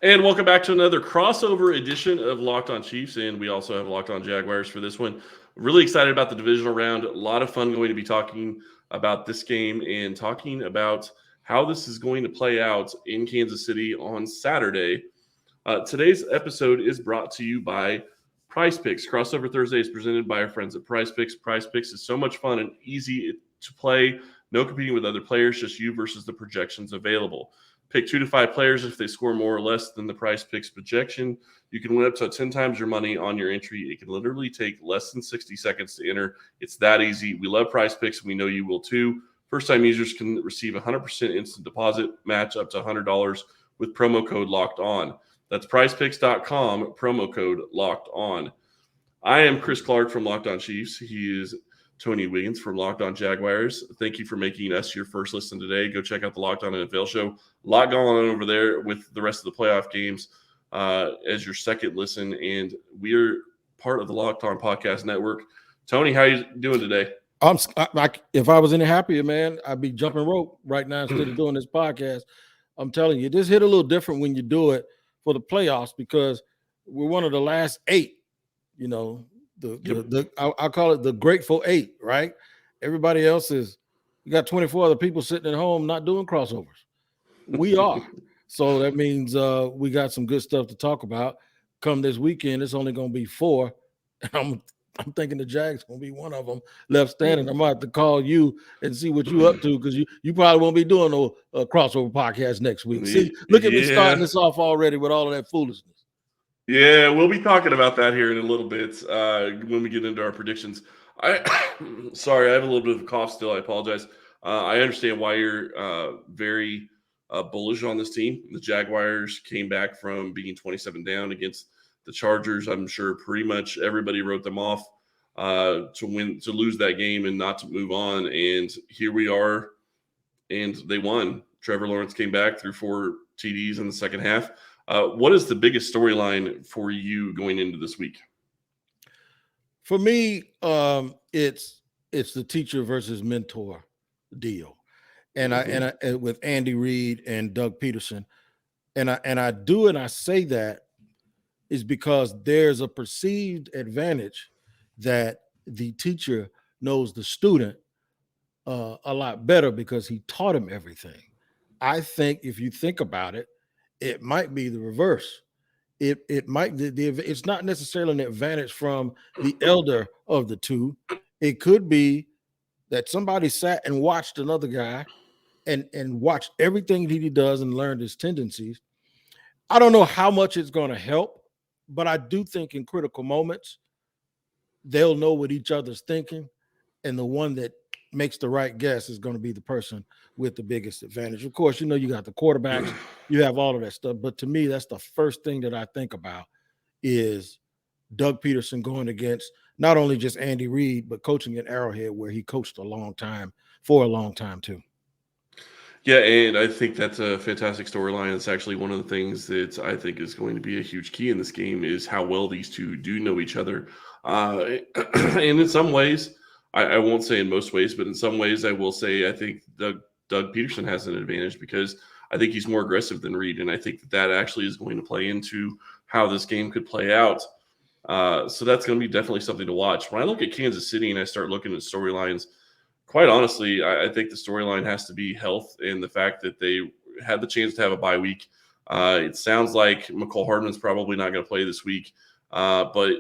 And welcome back to another crossover edition of Locked On Chiefs. And we also have Locked On Jaguars for this one. Really excited about the divisional round. A lot of fun going to be talking about this game and talking about how this is going to play out in Kansas City on Saturday. Today's episode is brought to you by PrizePicks. Crossover Thursday is presented by our friends at PrizePicks. PrizePicks is so much fun and easy to play. No competing with other players, just you versus the projections available. Pick 2 to 5 players. If they score more or less than the PrizePicks projection, you can win up to 10 times your money on your entry. It can literally take less than 60 seconds to enter. It's that easy. We love PrizePicks, and we know you will too. First-time users can receive a 100% instant deposit match up to $100 with promo code Locked On. That's PrizePicks.com, promo code Locked On. I am Chris Clark from Locked On Chiefs. He is Tony Wiggins from Locked On Jaguars. Thank you for making us your first listen today. Go check out the Locked On NFL show. A lot going on over there with the rest of the playoff games as your second listen. And we're part of the Locked On Podcast Network. Tony, how you doing today? If I was any happier, man, I'd be jumping rope right now instead of doing this podcast. I'm telling you, this hit a little different when you do it for the playoffs because we're one of the last 8, you know, I call it the Grateful 8, right? Everybody else you got 24 other people sitting at home not doing crossovers. We are. So that means we got some good stuff to talk about. Come this weekend, it's only going to be 4. And I'm thinking the Jags going to be one of them left standing. I'm going to have to call you and see what you up to because you probably won't be doing no crossover podcast next week. See, look at me starting this off already with all of that foolishness. Yeah, we'll be talking about that here in a little bit when we get into our predictions. Sorry, I have a little bit of a cough still. I apologize. I understand why you're very bullish on this team. The Jaguars came back from being 27 down against the Chargers. I'm sure pretty much everybody wrote them off to lose that game and not to move on. And here we are, and they won. Trevor Lawrence came back through 4 TDs in the second half. What is the biggest storyline for you going into this week? For me, it's the teacher versus mentor deal, and I with Andy Reid and Doug Peterson, and I say that is because there's a perceived advantage that the teacher knows the student a lot better because he taught him everything. I think if you think about it, it might be the reverse. It might it's not necessarily an advantage from the elder of the two. It could be that somebody sat and watched another guy and watched everything that he does and learned his tendencies. I don't know how much it's going to help, but I do think in critical moments they'll know what each other's thinking, and the one that makes the right guess is going to be the person with the biggest advantage. Of course, you got the quarterbacks, you have all of that stuff. But to me, that's the first thing that I think about is Doug Peterson going against not only just Andy Reid, but coaching at Arrowhead where he coached for a long time too. Yeah, and I think that's a fantastic storyline. It's actually one of the things that I think is going to be a huge key in this game is how well these two do know each other. And in some ways, I won't say in most ways, but in some ways I will say I think Doug Peterson has an advantage because I think he's more aggressive than Reid, and I think that actually is going to play into how this game could play out. So that's going to be definitely something to watch. When I look at Kansas City and I start looking at storylines, quite honestly, I think the storyline has to be health and the fact that they had the chance to have a bye week. It sounds like McCole Hardman's probably not going to play this week, but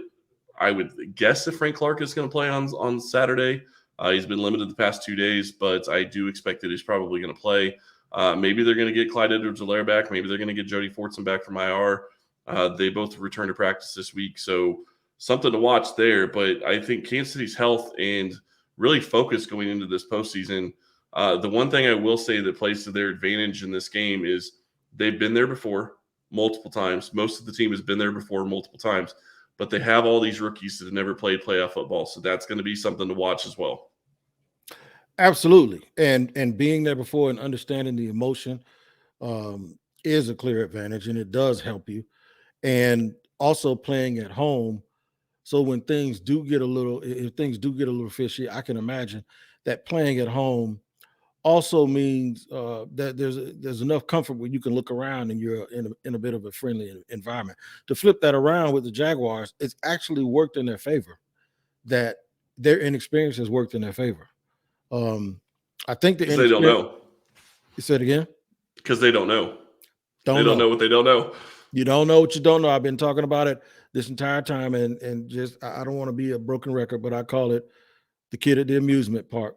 I would guess if Frank Clark is going to play on Saturday. He's been limited the past 2 days, but I do expect that he's probably going to play. Maybe they're going to get Clyde Edwards-Helaire back. Maybe they're going to get Jody Fortson back from IR. They both return to practice this week, so something to watch there. But I think Kansas City's health and really focus going into this postseason. The one thing I will say that plays to their advantage in this game is they've been there before multiple times. Most of the team has been there before multiple times, but they have all these rookies that have never played playoff football. So that's going to be something to watch as well. Absolutely. And being there before and understanding the emotion is a clear advantage, and it does help you. And also playing at home. So when things do get a little fishy, I can imagine that playing at home also means that there's enough comfort where you can look around and you're in a bit of a friendly environment. To flip that around with the Jaguars, it's actually worked in their favor. That their inexperience has worked in their favor. I think the Because they don't inexperience. know. You said again. Because they don't know. They Don't don't know. know what they don't know. You don't know what you don't know. I've been talking about it this entire time, and just I don't want to be a broken record, but I call it the kid at the amusement park.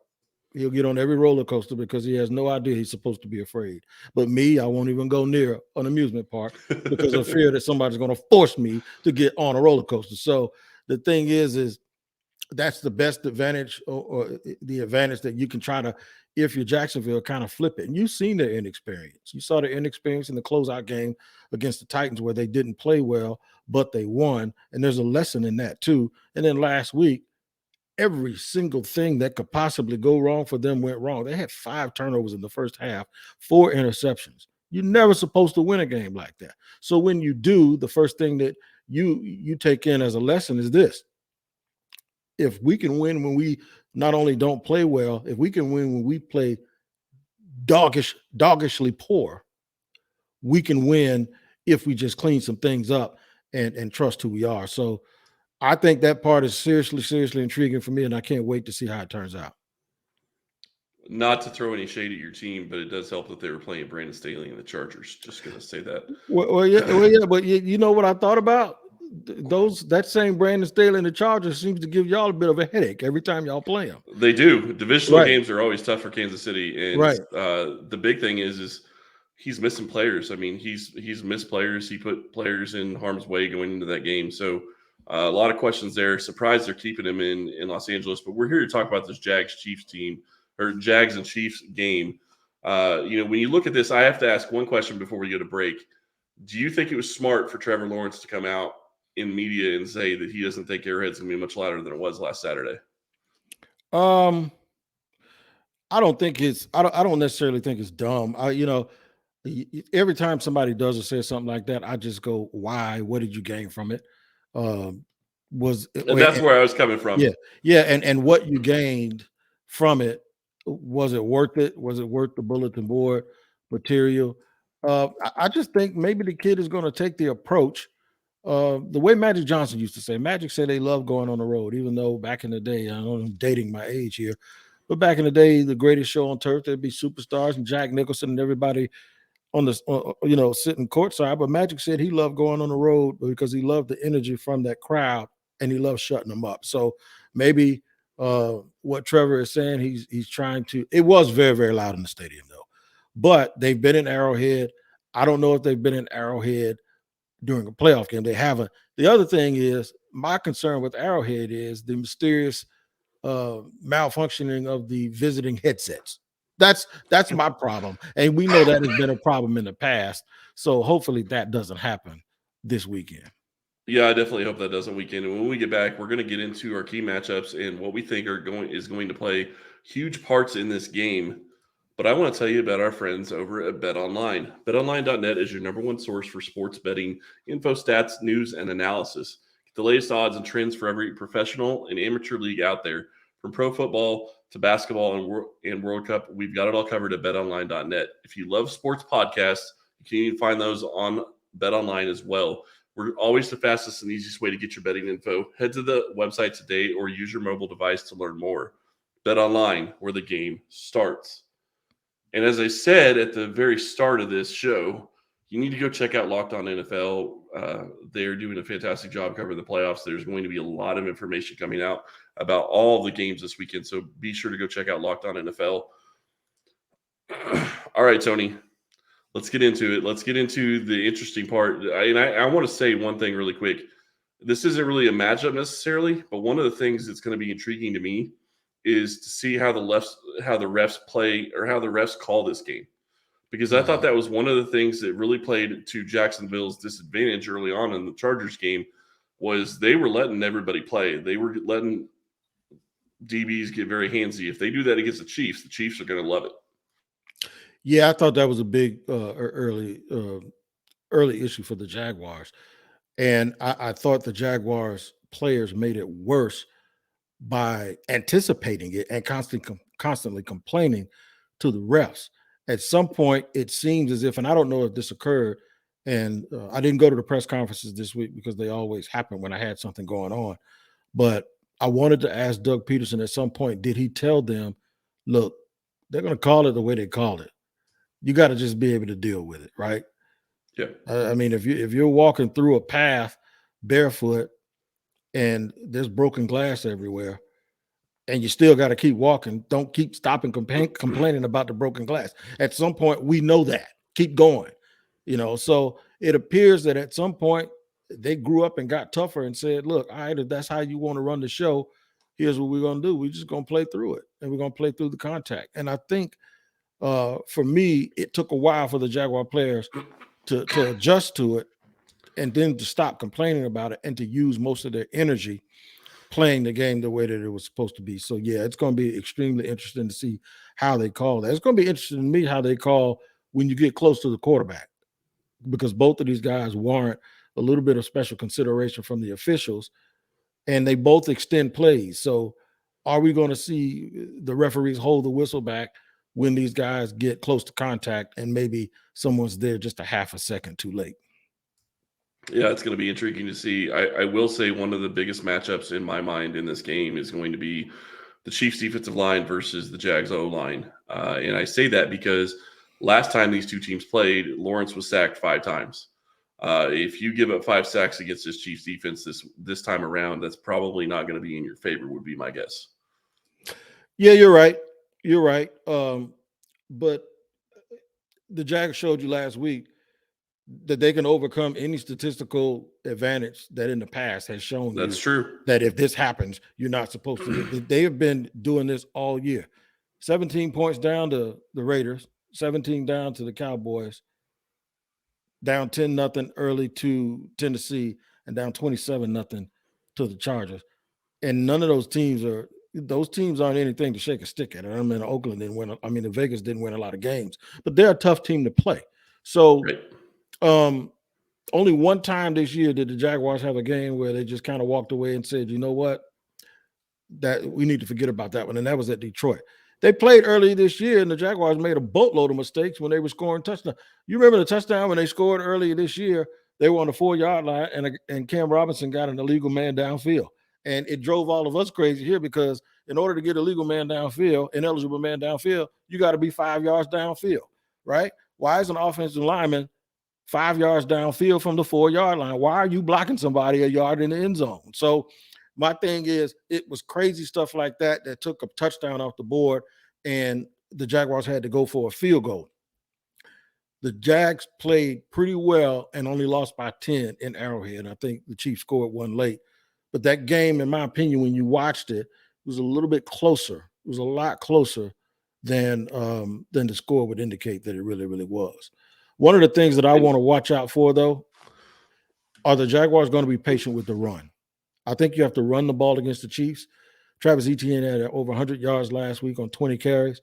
He'll get on every roller coaster because he has no idea he's supposed to be afraid. But me, I won't even go near an amusement park because of fear that somebody's going to force me to get on a roller coaster. So the thing is that's the best advantage or the advantage that you can try to, if you're Jacksonville, kind of flip it. And you've seen their inexperience. You saw their inexperience in the closeout game against the Titans where they didn't play well, but they won. And there's a lesson in that too. And then last week, every single thing that could possibly go wrong for them went wrong. They had 5 turnovers in the first half, 4 interceptions. You're never supposed to win a game like that. So when you do, the first thing that you take in as a lesson is this: if we can win when we not only don't play well, if we can win when we play doggishly poor, we can win if we just clean some things up and trust who we are. So I think that part is seriously intriguing for me, and I can't wait to see how it turns out. Not to throw any shade at your team, but it does help that they were playing Brandon Staley and the Chargers. Just going to say that. Yeah, but you know what I thought about? That same Brandon Staley and the Chargers seems to give y'all a bit of a headache every time y'all play them. They do. Divisional Right. games are always tough for Kansas City, and Right. the big thing is he's missing players. I mean, he's missed players. He put players in harm's way going into that game. So a lot of questions there. Surprised they're keeping him in Los Angeles, but we're here to talk about this Jags Chiefs team or Jags and Chiefs game. When you look at this, I have to ask one question before we go to break. Do you think it was smart for Trevor Lawrence to come out in media and say that he doesn't think Arrowhead's going to be much louder than it was last Saturday? I don't think I don't necessarily think it's dumb. Every time somebody does or says something like that, I just go, why? What did you gain from it? And that's where I was coming from. Yeah. And what you gained from it, was it worth it? Was it worth the bulletin board material? I just think maybe the kid is going to take the approach the way Magic Johnson used to say. Magic said they love going on the road, even though back in the day, I know I'm dating my age here, but back in the day, the greatest show on turf, there'd be superstars and Jack Nicholson and everybody on the sitting courtside. But Magic said he loved going on the road because he loved the energy from that crowd and he loved shutting them up. So maybe what Trevor is saying, he's trying to. It was very, very loud in the stadium though, but they've been in Arrowhead. I don't know if they've been in Arrowhead during a playoff game. They haven't. The other thing is, my concern with Arrowhead is the mysterious malfunctioning of the visiting headsets. That's my problem, and we know that has been a problem in the past. So hopefully that doesn't happen this weekend. Yeah, I definitely hope that doesn't weekend. And when we get back, we're going to get into our key matchups and what we think is going to play huge parts in this game. But I want to tell you about our friends over at BetOnline. BetOnline.net is your number one source for sports betting info, stats, news, and analysis. Get the latest odds and trends for every professional and amateur league out there. From pro football to basketball and World Cup, we've got it all covered at BetOnline.net. If you love sports podcasts, you can even find those on BetOnline as well. We're always the fastest and easiest way to get your betting info. Head to the website today or use your mobile device to learn more. BetOnline, where the game starts. And as I said at the very start of this show, you need to go check out Locked On NFL. They're doing a fantastic job covering the playoffs. There's going to be a lot of information coming out about all the games this weekend. So be sure to go check out Locked On NFL. All right, Tony, let's get into it. Let's get into the interesting part. I want to say one thing really quick. This isn't really a matchup necessarily, but one of the things that's going to be intriguing to me is to see how the refs play or how the refs call this game. Because I thought that was one of the things that really played to Jacksonville's disadvantage early on in the Chargers game was they were letting everybody play. They were letting DBs get very handsy. If they do that against the Chiefs are going to love it. Yeah, I thought that was a big early issue for the Jaguars. And I thought the Jaguars players made it worse by anticipating it and constantly complaining to the refs. At some point, it seems as if, and I don't know if this occurred, and I didn't go to the press conferences this week because they always happen when I had something going on. But I wanted to ask Doug Peterson at some point, did he tell them, look, they're going to call it the way they call it. You got to just be able to deal with it, right? Yeah. I mean, if you're walking through a path barefoot and there's broken glass everywhere, and you still got to keep walking, don't keep stopping complaining about the broken glass. At some point, we know that. Keep going, So it appears that at some point they grew up and got tougher and said, "Look, all right, if that's how you want to run the show, here's what we're gonna do. We're just gonna play through it, and we're gonna play through the contact." And I think for me, it took a while for the Jaguar players to adjust to it, and then to stop complaining about it and to use most of their energy playing the game the way that it was supposed to be. So yeah, it's going to be extremely interesting to see how they call that. It's going to be interesting to me how they call when you get close to the quarterback, because both of these guys warrant a little bit of special consideration from the officials, and they both extend plays. So are we going to see the referees hold the whistle back when these guys get close to contact and maybe someone's there just a half a second too late? Yeah, it's going to be intriguing to see. I will say one of the biggest matchups in my mind in this game is going to be the Chiefs defensive line versus the Jags O line. And I say that because last time these two teams played, Lawrence was sacked 5 times. If you give up 5 sacks against this Chiefs defense this time around, that's probably not going to be in your favor, would be my guess. Yeah, you're right. You're right. But the Jags showed you last week that they can overcome any statistical advantage that in the past has shown That's you true. that if this happens, you're not supposed to. They have been doing this all year. 17 points down to the Raiders, 17 down to the Cowboys, down 10-0 early to Tennessee, and down 27-0 to the Chargers. And none of those teams aren't anything to shake a stick at. I mean, Oakland didn't win. I mean, the Vegas didn't win a lot of games, but they're a tough team to play. So, Right. only one time this year did the Jaguars have a game where they just kind of walked away and said, you know what, that we need to forget about that one. And that was at Detroit. They played early this year, and the Jaguars made a boatload of mistakes when they were scoring touchdowns. You remember the touchdown when they scored earlier this year? They were on the 4-yard line, and Cam Robinson got an illegal man downfield. And it drove all of us crazy here, because in order to get a legal man downfield, ineligible man downfield, you got to be 5 yards downfield, right? Why is an offensive lineman 5 yards downfield from the 4-yard line? Why are you blocking somebody a yard in the end zone? So my thing is, it was crazy stuff like that took a touchdown off the board, and the Jaguars had to go for a field goal. The Jags played pretty well and only lost by 10 in Arrowhead. I think the Chiefs scored one late. But that game, in my opinion, when you watched it, was a little bit closer. It was a lot closer than the score would indicate that it really, really was. One of the things that I want to watch out for, though, are the Jaguars going to be patient with the run? I think you have to run the ball against the Chiefs. Travis Etienne had over 100 yards last week on 20 carries.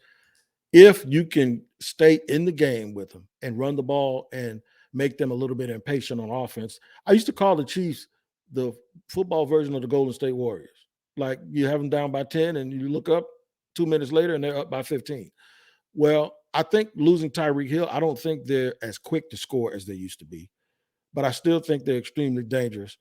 If you can stay in the game with them and run the ball and make them a little bit impatient on offense. I used to call the Chiefs the football version of the Golden State Warriors. Like, you have them down by 10 and you look up 2 minutes later and they're up by 15. Well, I think losing Tyreek Hill, I don't think they're as quick to score as they used to be. But I still think they're extremely dangerous,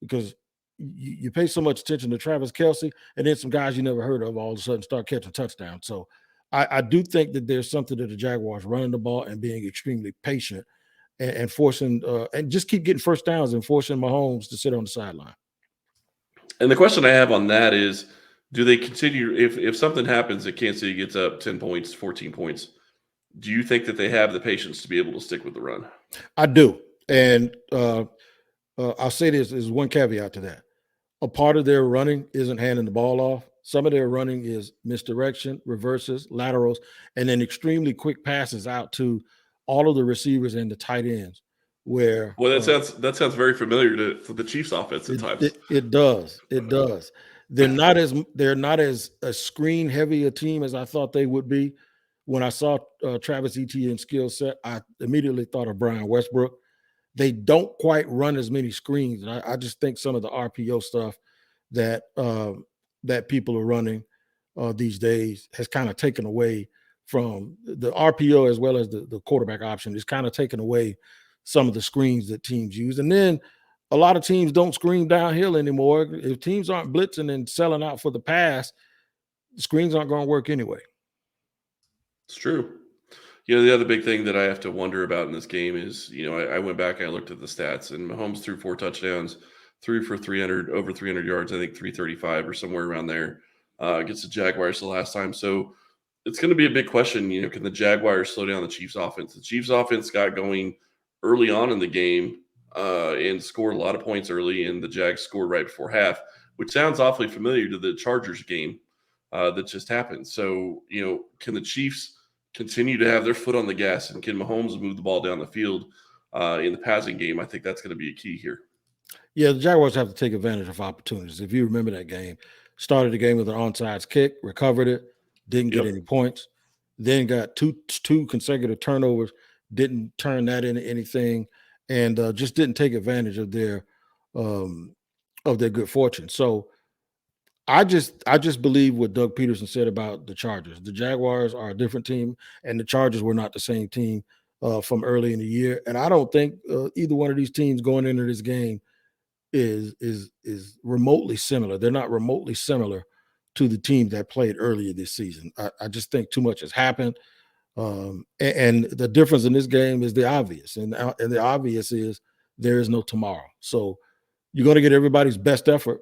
because you pay so much attention to Travis Kelce, and then some guys you never heard of all of a sudden start catching touchdowns. So I do think that there's something to the Jaguars running the ball and being extremely patient, and forcing and just keep getting first downs and forcing Mahomes to sit on the sideline. And the question I have on that is, do they continue if something happens that Kansas City gets up 10 points, 14 points, do you think that they have the patience to be able to stick with the run? I do. And I'll say this, there's one caveat to that. A part of their running isn't handing the ball off. Some of their running is misdirection, reverses, laterals, and then extremely quick passes out to all of the receivers and the tight ends. Where Well, that sounds very familiar to the Chiefs offense at times. it does. It does. They're not as a screen heavy a team as I thought they would be. When I saw Travis Etienne's skill set, I immediately thought of Brian Westbrook. They don't quite run as many screens, and I just think some of the RPO stuff that that people are running these days has kind of taken away from the RPO as well as the quarterback option is kind of taking away some of the screens that teams use. And then a lot of teams don't screen downhill anymore. If teams aren't blitzing and selling out for the pass, the screens aren't going to work anyway. It's true. The other big thing that I have to wonder about in this game is, I went back and I looked at the stats, and Mahomes threw 4 touchdowns, threw for 300, over 300 yards, I think 335 or somewhere around there against the Jaguars the last time. So it's going to be a big question. Can the Jaguars slow down the Chiefs offense? The Chiefs offense got going early on in the game and scored a lot of points early, and the Jags scored right before half, which sounds awfully familiar to the Chargers game that just happened. So, can the Chiefs continue to have their foot on the gas, and can Mahomes move the ball down the field in the passing game? I think that's going to be a key here. Yeah, the Jaguars have to take advantage of opportunities. If you remember that game, started the game with an onside kick, recovered it, didn't get any points, then got two consecutive turnovers, didn't turn that into anything, and just didn't take advantage of their good fortune. So I just believe what Doug Peterson said about the Chargers. The Jaguars are a different team, and the Chargers were not the same team from early in the year. And I don't think either one of these teams going into this game is remotely similar. They're not remotely similar to the team that played earlier this season. I just think too much has happened. And the difference in this game is the obvious. And the obvious is there is no tomorrow. So you're going to get everybody's best effort.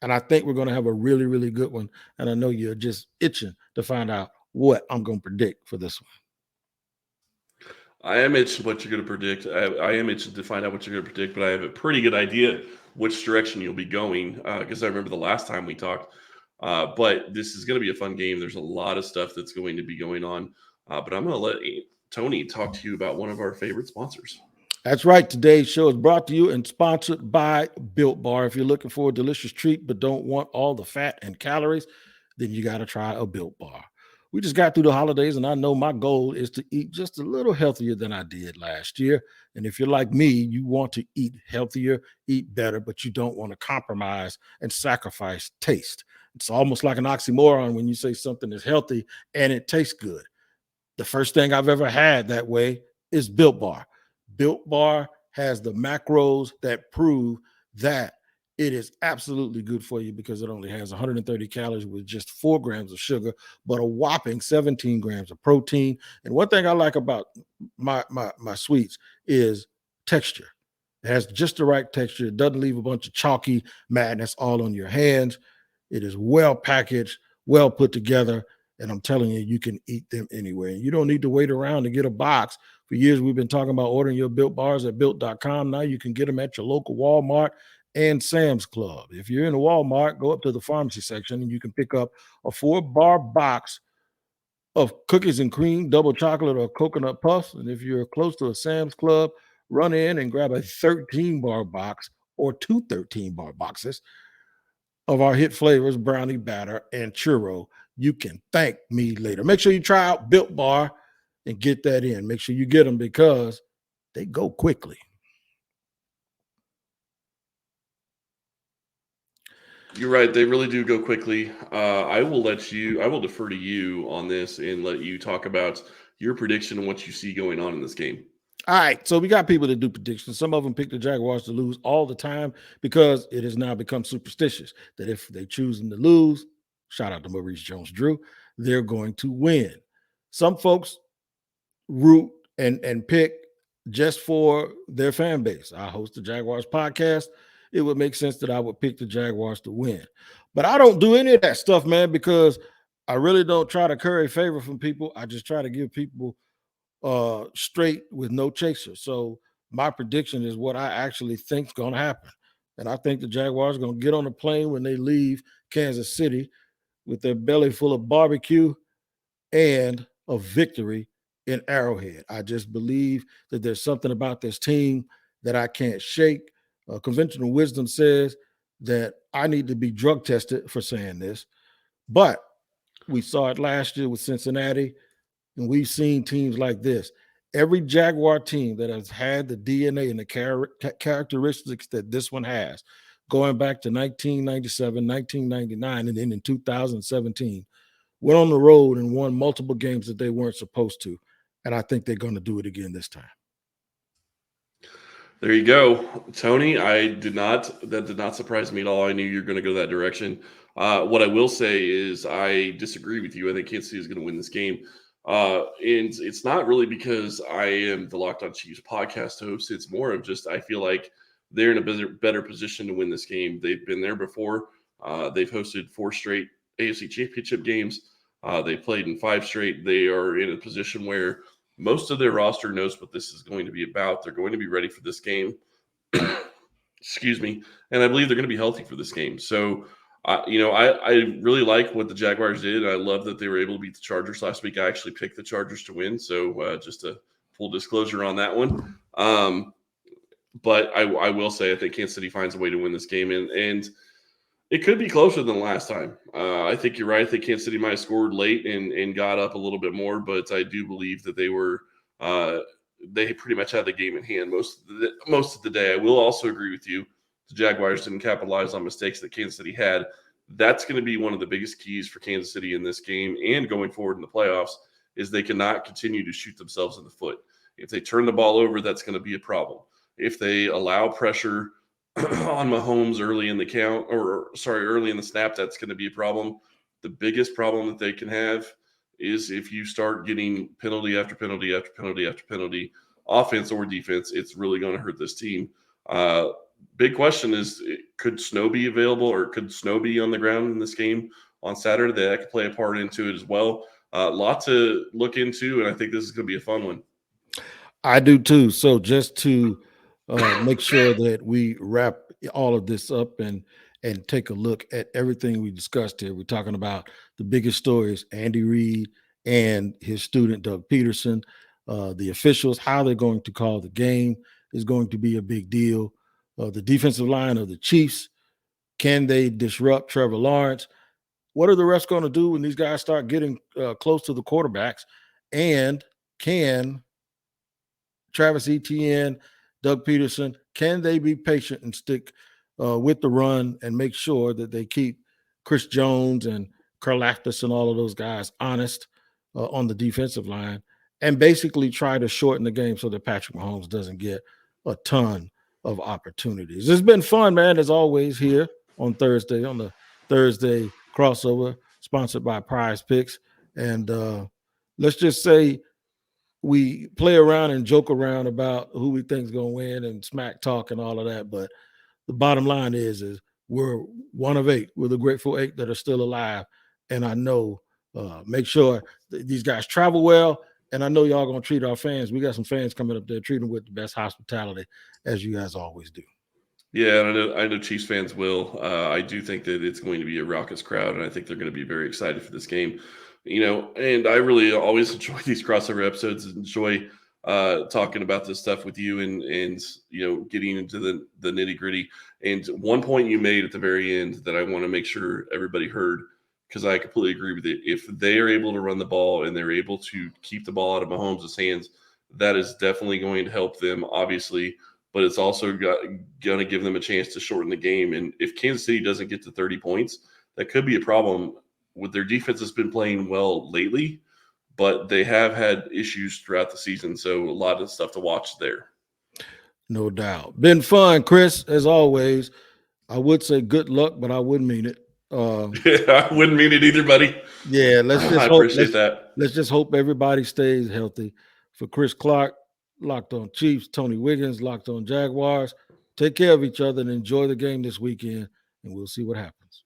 And I think we're going to have a really, really good one. And I know you're just itching to find out what I'm going to predict for this one. I am itching what you're going to predict. I am itching to find out what you're going to predict, but I have a pretty good idea which direction you'll be going because I remember the last time we talked. But this is going to be a fun game. There's a lot of stuff that's going to be going on. But I'm going to let Tony talk to you about one of our favorite sponsors. That's right. Today's show is brought to you and sponsored by Built Bar. If you're looking for a delicious treat but don't want all the fat and calories, then you got to try a Built Bar. We just got through the holidays, and I know my goal is to eat just a little healthier than I did last year. And if you're like me, you want to eat healthier, eat better, but you don't want to compromise and sacrifice taste. It's almost like an oxymoron when you say something is healthy and it tastes good. The first thing I've ever had that way is Built Bar. Built Bar has the macros that prove that it is absolutely good for you because it only has 130 calories with just 4 grams of sugar, but a whopping 17 grams of protein. And one thing I like about my sweets is texture. It has just the right texture. It doesn't leave a bunch of chalky madness all on your hands. It is well packaged, well put together. And I'm telling you, you can eat them anywhere. You don't need to wait around to get a box. For years, we've been talking about ordering your Built Bars at Built.com. Now you can get them at your local Walmart and Sam's Club. If you're in a Walmart, go up to the pharmacy section and you can pick up a 4-bar box of cookies and cream, double chocolate, or coconut puffs. And if you're close to a Sam's Club, run in and grab a 13-bar box or 2 13-bar boxes of our hit flavors, brownie batter and churro. You can thank me later. Make sure you try out Built Bar and get that in. Make sure you get them because they go quickly. You're right. They really do go quickly. I will defer to you on this and let you talk about your prediction and what you see going on in this game. All right. So we got people that do predictions. Some of them pick the Jaguars to lose all the time because it has now become superstitious that if they choose them to lose, shout out to Maurice Jones-Drew, they're going to win. Some folks root and pick just for their fan base. I host the Jaguars podcast. It would make sense that I would pick the Jaguars to win. But I don't do any of that stuff, man, because I really don't try to curry favor from people. I just try to give people straight with no chaser. So my prediction is what I actually think is going to happen. And I think the Jaguars are going to get on a plane when they leave Kansas City with their belly full of barbecue and a victory in Arrowhead. I just believe that there's something about this team that I can't shake. Conventional wisdom says that I need to be drug tested for saying this, but we saw it last year with Cincinnati, and we've seen teams like this. Every Jaguar team that has had the DNA and the characteristics that this one has, going back to 1997, 1999, and then in 2017, went on the road and won multiple games that they weren't supposed to. And I think they're going to do it again this time. There you go, Tony. That did not surprise me at all. I knew you were going to go that direction. What I will say is I disagree with you. I think Kansas City is going to win this game. And it's not really because I am the Locked On Chiefs podcast host. It's more of just I feel like they're in a better position to win this game. They've been there before. They've hosted 4 straight AFC Championship games. They played in 5 straight. They are in a position where most of their roster knows what this is going to be about. They're going to be ready for this game. Excuse me. And I believe they're going to be healthy for this game. So, I really like what the Jaguars did. I love that they were able to beat the Chargers last week. I actually picked the Chargers to win. So, just a full disclosure on that one. But I will say I think Kansas City finds a way to win this game. And it could be closer than last time. I think you're right. I think Kansas City might have scored late and got up a little bit more, but I do believe that they pretty much had the game in hand most of the day. I will also agree with you. The Jaguars didn't capitalize on mistakes that Kansas City had. That's going to be one of the biggest keys for Kansas City in this game and going forward in the playoffs is they cannot continue to shoot themselves in the foot. If they turn the ball over, that's going to be a problem. If they allow pressure on Mahomes early in the snap, that's going to be a problem. The biggest problem that they can have is if you start getting penalty after penalty after penalty after penalty, offense or defense, it's really going to hurt this team. Big question is, could snow be available or could snow be on the ground in this game on Saturday? That could play a part into it as well. Lot to look into, and I think this is going to be a fun one. I do too. So just to make sure that we wrap all of this up and take a look at everything we discussed here. We're talking about the biggest stories: Andy Reid and his student Doug Peterson, the officials, how they're going to call the game is going to be a big deal. The defensive line of the Chiefs, can they disrupt Trevor Lawrence? What are the refs going to do when these guys start getting close to the quarterbacks? And can Travis Etienne, Doug Peterson, can they be patient and stick with the run and make sure that they keep Chris Jones and Karlaftis and all of those guys honest on the defensive line and basically try to shorten the game so that Patrick Mahomes doesn't get a ton of opportunities. It's been fun, man, as always, here on Thursday, on the Thursday crossover, sponsored by PrizePicks. And let's just say we play around and joke around about who we think is going to win and smack talk and all of that. But the bottom line is we're one of 8. We're the grateful 8 that are still alive. And I know, make sure these guys travel well. And I know y'all going to treat our fans. We got some fans coming up there, treat them with the best hospitality, as you guys always do. Yeah, and I know Chiefs fans will. I do think that it's going to be a raucous crowd, and I think they're going to be very excited for this game. And I really always enjoy these crossover episodes. Enjoy talking about this stuff with you, and getting into the nitty gritty. And one point you made at the very end that I want to make sure everybody heard, because I completely agree with it. If they are able to run the ball and they're able to keep the ball out of Mahomes' hands, that is definitely going to help them, obviously. But it's also going to give them a chance to shorten the game. And if Kansas City doesn't get to 30 points, that could be a problem. With their defense has been playing well lately, but they have had issues throughout the season. So a lot of stuff to watch there. No doubt. Been fun, Chris, as always. I would say good luck, but I wouldn't mean it. I wouldn't mean it either, buddy. Yeah, let's just I hope. appreciate that. Let's just hope everybody stays healthy. For Chris Clark, Locked On Chiefs, Tony Wiggins, Locked On Jaguars. Take care of each other and enjoy the game this weekend, and we'll see what happens.